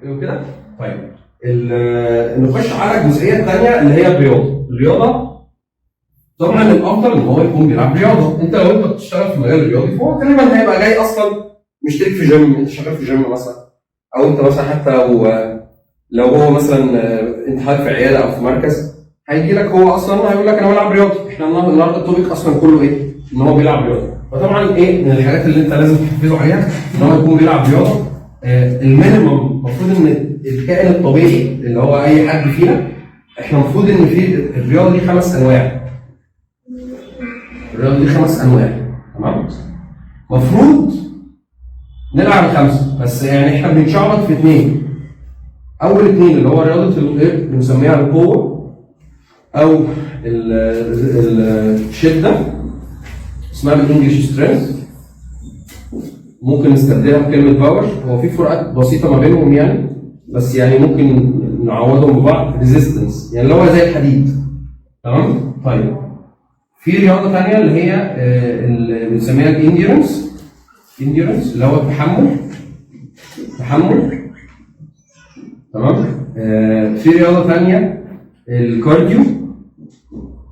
حلو كده؟ طيب نخش على الجزئيه الثانيه اللي هي الرياضه طبعا الافضل ان هو يكون بيلعب رياضه. انت لو انت بتشتغل في المجال الرياضي فهو غالبا هيبقى جاي اصلا مشترك في جيم، انت شغال في جيم مثلا، او انت مثلا حتى لو هو مثلا انت حاطط في عياده او في مركز، هيجي لك هو اصلا هيقول لك انا بلعب رياضي. احنا النهارده التوبيك اصلا كله ايه؟ ان هو بيلعب رياضه. فطبعا ايه من الحاجات اللي انت لازم تحفزه عليها ان هو يكون بيلعب رياضه. المينيمم المفروض ان الكائن الطبيعي اللي هو اي حد فينا، احنا المفروض ان في الرياضه دي 5 انواع. الرياضه دي 5 انواع، تمام؟ المفروض نلعب 5 بس، يعني احنا بنتشعبط في 2. اول 2 اللي هو رياضه الايه بنسميها القوه او الشده، اسمها بالانجلش سترينث، ممكن نستبدلها بكلمه باور. هو في فروقات بسيطه ما بينهم يعني، بس يعني ممكن نعوضهم ببعض. ريزيستنس يعني اللي هو زي الحديد، تمام؟ طيب في رياضه ثانيه اللي هي اللي بنسميها الانديورنس اللي هو التحمل، تمام؟ في رياضه ثانيه الكارديو،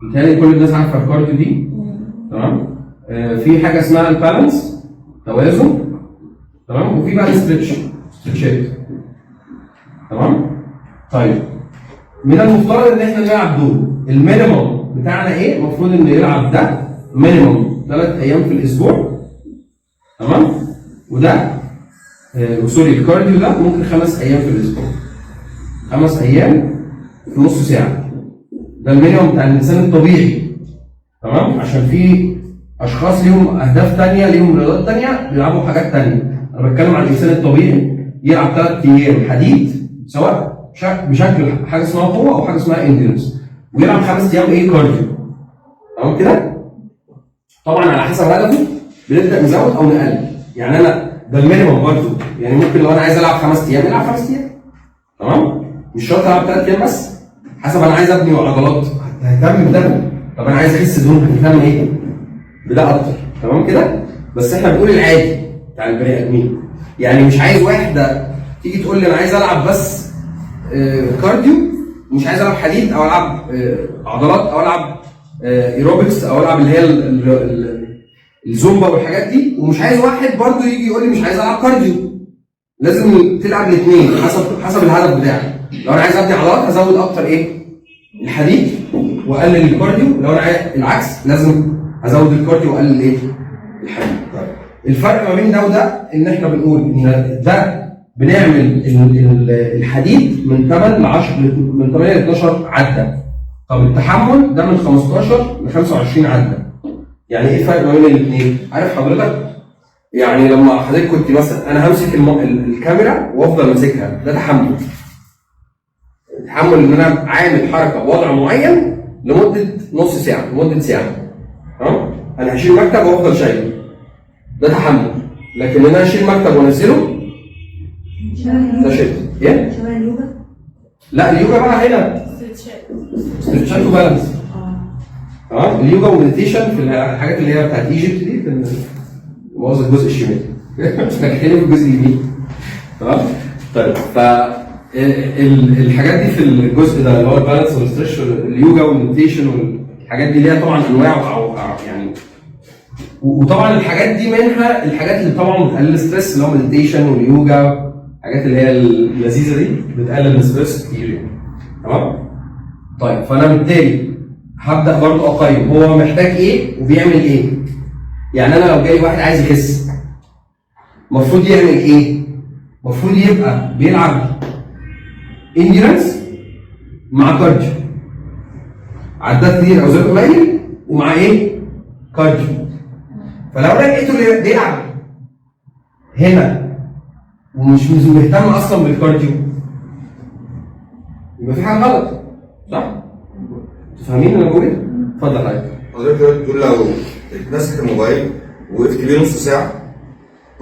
بالتالي كل الناس عارفه الكارديو دي، تمام؟ في حاجه اسمها البالانس، توازن، تمام؟ وفي بقى ستريتشات، تمام؟ طيب من المفترض ان احنا نلعب دول. المينيمم بتاعنا ايه؟ المفروض انه يلعب ده مينيمم 3 ايام في الاسبوع، تمام؟ وده سوري الكارديو ده ممكن 5 ايام في الاسبوع، 5 ايام في نص ساعه. ده المينيمم بتاع الانسان الطبيعي، تمام؟ عشان في اشخاص ليهم اهداف ثانيه، ليهم رياضات ثانيه، بيلعبوا حاجات ثانيه. انا بتكلم عن الانسان الطبيعي يلعب 3 ايام حديد، سواء بشكل حاجه اسمها قوه او حاجه اسمها انديرنس، ويلعب 5 ايام ايه كارديو، تمام كده؟ طبعا على حسب هدفه بنبدا نزود او نقلل. يعني انا ده المينيمم برضه، يعني ممكن لو انا عايز العب 5 ايام العب 5 ايام، تمام؟ مش شرط العب 3 ايام بس، حسب انا عايز ابني عضلات ههتم بده، طب انا عايز اخس دهون ههتم ايه؟ بده اكتر، تمام كده؟ بس احنا بنقول العادي بتاع البني ادمين، يعني مش عايز واحده تيجي تقول لي انا عايز العب بس كارديو، ومش عايز العب حديد او العب عضلات او العب ايروبكس او العب اللي هي الزومبا والحاجات دي، ومش عايز واحد برضه يجي يقول لي مش عايز العب كارديو. لازم تلعب الاثنين حسب الهدف بتاعك. لو انا عايز ابني عضلات هزود اكتر ايه؟ الحديد واقلل الكارديو. لو انا عايز العكس لازم ازود الكارديو واقلل ايه؟ الحديد. الفرق ما بين ده وده ان احنا بنقول ان ده بنعمل الحديد من 8 ل 10 من 8 ل 12 عده. طب التحمل ده من 15 ل 25 عده. يعني ايه الفرق ما بين الاثنين؟ عارف حضرتك؟ يعني لما حضرتك كنت مثلا انا همسك الكاميرا وافضل ماسكها، ده تحمل. التحمل ان انا عامل حركه بوضع معين لمده نص ساعه، لمده ساعه. تمام؟ انا هشيل مكتب وافضل شايله، ده تحمل. لكن ان انا اشيل مكتب وانزله ده شد. ايه؟ شبه اليوجا؟ لا اليوجا بقى هنا ستريتشات وبالانس. تمام؟ اليوجا ومديتيشن في الحاجات اللي هي بتاعت ايجيبت دي، في مؤاخذة الجزء الشمالي. هنتكلم في الجزء اليمين. تمام؟ طيب الحاجات دي في الجزء ده اللي هو البالانس والستريتش واليوجا والمديتيشن والحاجات دي ليها طبعا انواع او يعني، وطبعا الحاجات دي منها الحاجات اللي طبعا بتقلل الستريس اللي هو المديتيشن واليوجا، الحاجات اللي هي اللذيذه دي بتقلل الستريس كتير يعني. تمام؟ طيب فانا بالتالي هبدا برضه اقيم هو محتاج ايه وبيعمل ايه. يعني انا لو جاي واحد عايز يخس المفروض يعمل ايه؟ المفروض يبقى بيلعب انديرنس مع كارديو، عدات كتير او زي قليل، ومع ايه؟ كارديو. فلو انا لقيته بيلعب هنا ومش مهتم اصلا بالكارديو يبقى في حاجه غلط، صح؟ فاهمين انا بقول ايه؟ اتفضل حضرتك بتقول لو اتمسك الموبايل وقفت بيه نص ساعه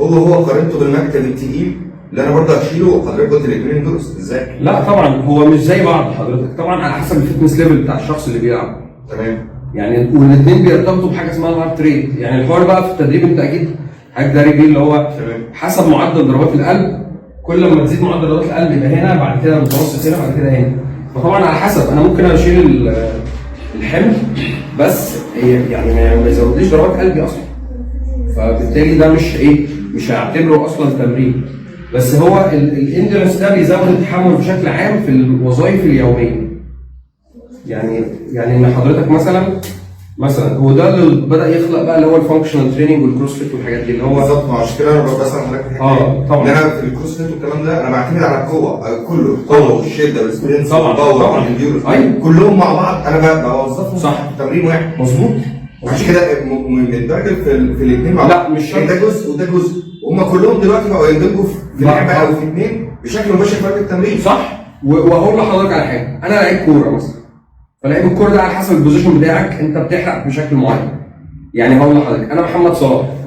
هو قارنته بالمكتب التقيل اللي انا برضه هشيله، حضرتك قلت الاثنين دول ازاي؟ لا طبعا هو مش زي بعض حضرتك، طبعا على حسب الفتنس ليفل بتاع الشخص اللي بيلعب. تمام. يعني والاثنين بيرتبطوا بحاجه اسمها الهارت ريت. يعني الحوار بقى في التدريب انت اكيد حضرتك داري بيه اللي هو حسب معدل ضربات القلب كل ما تزيد معدل ضربات القلب يبقى هنا، بعد كده متوسط هنا، بعد كده هنا. فطبعا على حسب، انا ممكن اشيل الحمل بس يعني ما يزودليش ضربات قلبي اصلا، فبالتالي ده مش هعتبره اصلا تمرين. بس هو الاندرنس ده بيزود التحمل بشكل عام في الوظائف اليوميه. يعني ان حضرتك مثلا هو ده اللي بدا يخلق بقى اللي هو الفانكشنال تريننج والكروسفيت والحاجات دي اللي هو بالظبط. عشان كده انا بسال حضرتك في الحته دي. طبعا. انا في الكروسفيت والكلام ده انا بعتمد على القوه كله، القوه والشده والسبرنت والباور والبيورس أيوة. كلهم مع بعض انا بوظفهم صح في تمرين واحد. مظبوط. عشان كده بنتبادل في الاثنين مع بعض. لا مش شرط، ده جزء وده جزء، هم كلهم دلوقتي بقوا يندمجوا في لعبه او في اثنين بشكل مباشر في التمرين. صح. وهقول لحضرتك على حاجه، انا لعيب كوره مثلا، فلعيب الكوره ده على حسب البوزيشن بتاعك انت بتحرق بشكل معين. يعني هقول لحضرتك انا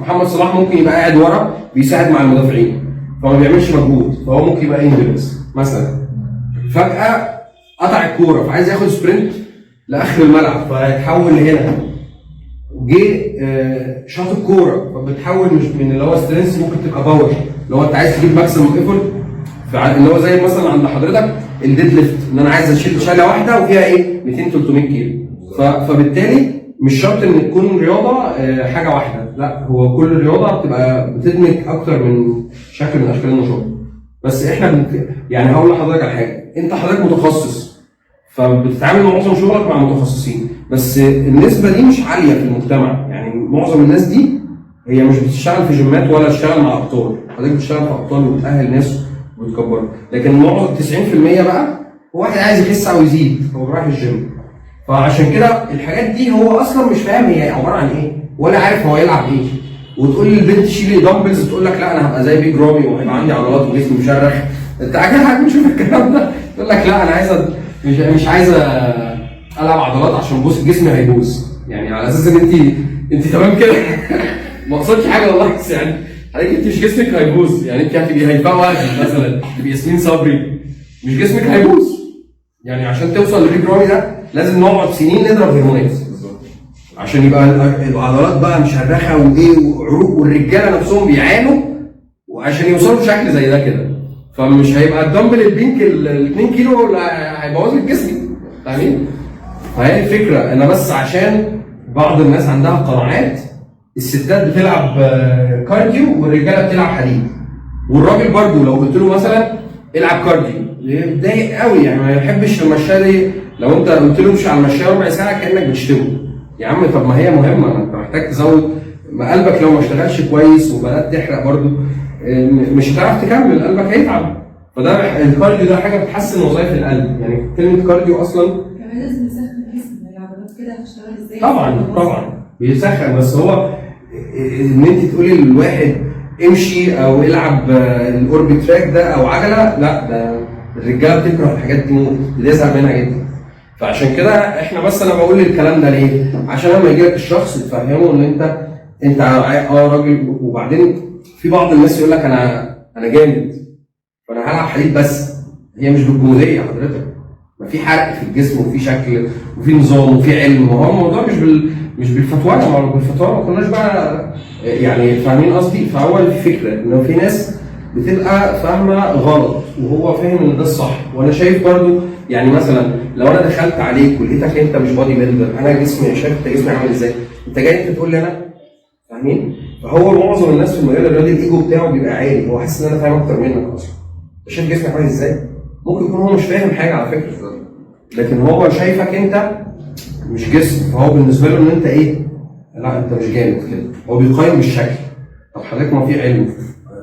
محمد صلاح ممكن يبقى قاعد ورا بيساعد مع المدافعين فما بيعملش مجهود، فهو ممكن يبقى اندرنس مثلا. فجاه قطع الكوره فعايز ياخد سبرنت لاخر الملعب فيتحول لهنا، جه شاط الكوره فبتحول مش من اللي هو سترينث، ممكن تبقى باور اللي هو انت عايز تجيب ماكسيموم ايفورت، اللي هو زي مثلا عند حضرتك الديد ليفت، ان انا عايز اشيل شاله واحده وفيها 200 300 كيلو. فبالتالي مش شرط ان تكون رياضه حاجه واحده، لا هو كل رياضه بتبقى بتدمج اكتر من شكل من اشكال النشاط. بس احنا يعني هقول لحضرتك على حاجه، انت حضرتك متخصص فبتتعامل معظم شغلك مع متخصصين، بس النسبه دي مش عاليه في المجتمع. يعني معظم الناس دي هي مش بتشتغل في جيمات ولا تشتغل مع ابطال، حضرتك بتشتغل في ابطال وبتاهل ناس وتكبرها. لكن معظم 90% بقى هو واحد عايز يخس او يزيد، هو رايح الجيم. فعشان كده الحاجات دي هو اصلا مش فاهم هي عباره عن ايه ولا عارف هو يلعب ايه. وتقول للبنت شيلي دامبلز تقول لك لا انا هبقى زي بيج رامي وهيبقى عندي عضلات وجسمي مشرخ. انت اكيد بتشوف الكلام ده تقول لك لا انا عايزه مش عايزه العب عضلات عشان بص جسمي هيبوظ. يعني على اساس ان انت تمام كده ما قصدتش حاجه والله، بس يعني حضرتك انت مش جسمك هيبوظ، يعني انت هتبقي هيفاء وهبي مثلا، تبقي ياسمين صبري، مش جسمك هيبوظ. يعني عشان توصل لبيج رامي ده لازم نقعد سنين نضرب هرمونات عشان يبقى العضلات بقى مشرخه وعروق، والرجاله نفسهم بيعانوا وعشان يوصلوا لشكل زي ده كده. فمش هيبقى الدمبل البينك ال 2 كيلو اللي هيبوظ لك جسمك، فاهمين؟ فهي الفكره. انا بس عشان بعض الناس عندها قناعات، الستات بتلعب كارديو والرجاله بتلعب حديد، والراجل برضو لو قلت له مثلا العب كارديو يتضايق قوي، يعني ما يحبش المشايه دي. لو انت قلت له امشي على المشايه ربع ساعه كانك بتشتمه. يا عم طب ما هي مهمه، انت محتاج تزود ما قلبك. لو ما اشتغلش كويس وبدات تحرق برضو مش هتعرف تكمل، قلبك هيتعب. فده الكارديو ده حاجه بتحسن وظائف القلب. يعني كلمه كارديو اصلا كمان لازم نسخن الجسم، العضلات كده هتشتغل ازاي؟ طبعا بيسخن، بس هو ان انت تقولي للواحد امشي او العب الاوربت تراك ده او عجله، لا ده الرجاله بتكره الحاجات دي موت، بتزهق منها جدا. فعشان كده احنا بس انا بقول الكلام ده ليه؟ عشان لما يجي لك الشخص تفهمه ان انت راجل. وبعدين في بعض الناس يقول لك انا جامد فانا هلعب حديد بس. هي مش بالجموديه حضرتك، ما في حرق في الجسم وفي شكل وفي نظام وفي علم. وهو الموضوع مش بالفتوانه، ما بالفتوانه ما كناش بقى يعني فاهمين قصدي. فهو الفكره انه في ناس بتبقى فاهمه غلط وهو فاهم ان ده الصح. وانا شايف برضو يعني مثلا لو انا دخلت عليك ولقيتك انت مش بادي بيلدر، انا جسمي شايف انت جسمي عامل ازاي، انت جاي انت تقول لي انا فاهمين. فهو معظم الناس في المجال الرياضي الايجو بتاعه بيبقى عالي، هو حاسس ان انا فاهم اكتر منك اصلا. شايف جسمي عامل ازاي؟ ممكن يكون هو مش فاهم حاجه على فكره، لكن هو شايفك انت مش جسم، فهو بالنسبه له ان انت لا انت مش جامد كده. هو بيقيم بالشكل. طب حضرتك ما في علم.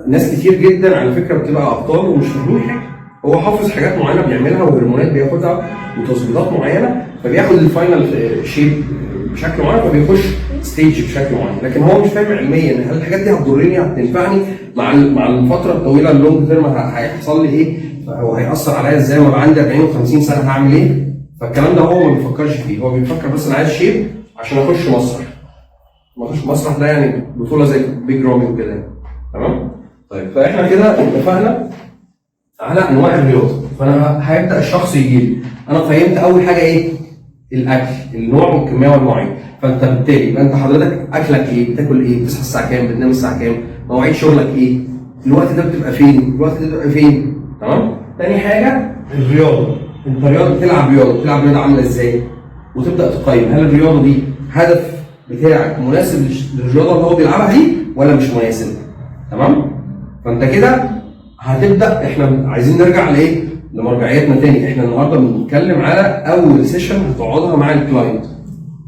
ناس كتير جدا على فكره بتبقى ابطال ومش فاهمين حاجه. هو حافظ حاجات معينه بيعملها وهرمونات بياخدها وتظبيطات معينه، فبياخد الفاينل شيب بشكل معين فبيخش ستيج بشكل معين، لكن هو مش فاهم علميا هل الحاجات دي هتضرني هتنفعني مع الفتره الطويله اللونج تيرم هيحصل لي ايه، هو هيأثر عليا ازاي، وابقى عندي 40 و50 سنه هعمل ايه. فالكلام ده هو ما بيفكرش فيه، هو بيفكر بس انا عايز شيب عشان اخش مسرح. ما اخش مسرح ده يعني بطوله زي بيج رامي وكده، تمام؟ طيب فاحنا كده اتفقنا على انواع الرياضه. فانا هيبدا الشخص يجي لي انا قيمت اول حاجه الاكل، النوع والكميه والمواعيد. فانت بالتالي يبقى انت حضرتك اكلك ايه، بتاكل ايه، بتصحى الساعه كام، بتنام الساعه كام، مواعيد شغلك ايه، الوقت ده بتبقى فين؟ الوقت ده بتبقى فين؟ تمام؟ تاني حاجه الرياضه. انت رياضه بتلعب رياضه عامله ازاي؟ وتبدا تقيم هل الرياضه دي هدف بتاعك مناسب للرياضه اللي هو بيلعبها دي ولا مش مناسب؟ تمام؟ فانت كده هتبدا. احنا عايزين نرجع لايه؟ لمرجعياتنا تاني. احنا النهارده بنتكلم على اول سيشن هتقعدها مع الكلاينت.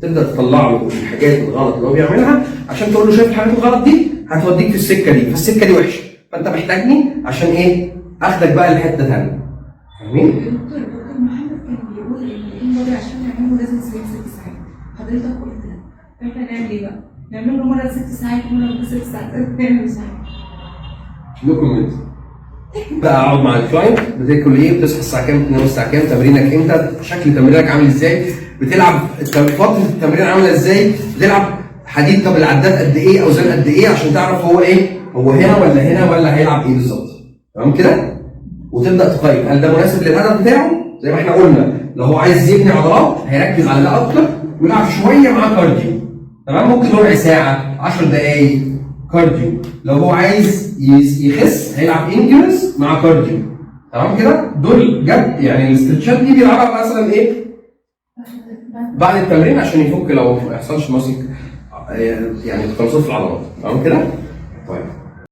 تبدا تطلع له الحاجات الغلط اللي هو بيعملها عشان تقول له شايف الحاجات الغلط دي هتوديك في السكه دي، فالسكه دي وحشه، فانت محتاجني عشان ايه؟ اخدك بقى لحته ثانيه. فاهمين؟ دكتور محمد كان بيقول ان التيم بودي عشان نعمله لازم سليب 6 ساعات. حضرتك قلت ده. احنا نعمل ايه بقى؟ نعمل له مره 6 ساعات ومره 6 ساعات. نعمل ساعات. نو كومنت. بقى اقعد مع الكلاينت، بتاكل ايه؟ بتصحى الساعه كام؟ بتنام الساعه كام؟ تمرينك امتى؟ شكل تمرينك عامل ازاي؟ بتلعب فتره التمرين عامله ازاي؟ بتلعب حديد، طب العداد قد ايه؟ اوزان قد ايه؟ عشان تعرف هو ايه؟ هو هنا ولا هنا ولا هيلعب ايه بالظبط. تمام كده؟ وتبدا تقيم هل ده مناسب للهدف بتاعه؟ زي ما احنا قلنا لو هو عايز يبني عضلات هيركز على ده اكتر ويلعب شويه مع كارديو. تمام؟ ممكن ربع ساعه، 10 دقائق كارديو. لو هو عايز يخس هيلعب انجلس مع كارديو. تمام كده؟ دول جد يعني الاسترتشات دي بيلعبها مثلا ايه؟ بعد التمرين عشان يفك لو ما يحصلش ماسك يعني تقلصات في العضلات. تمام كده؟ طيب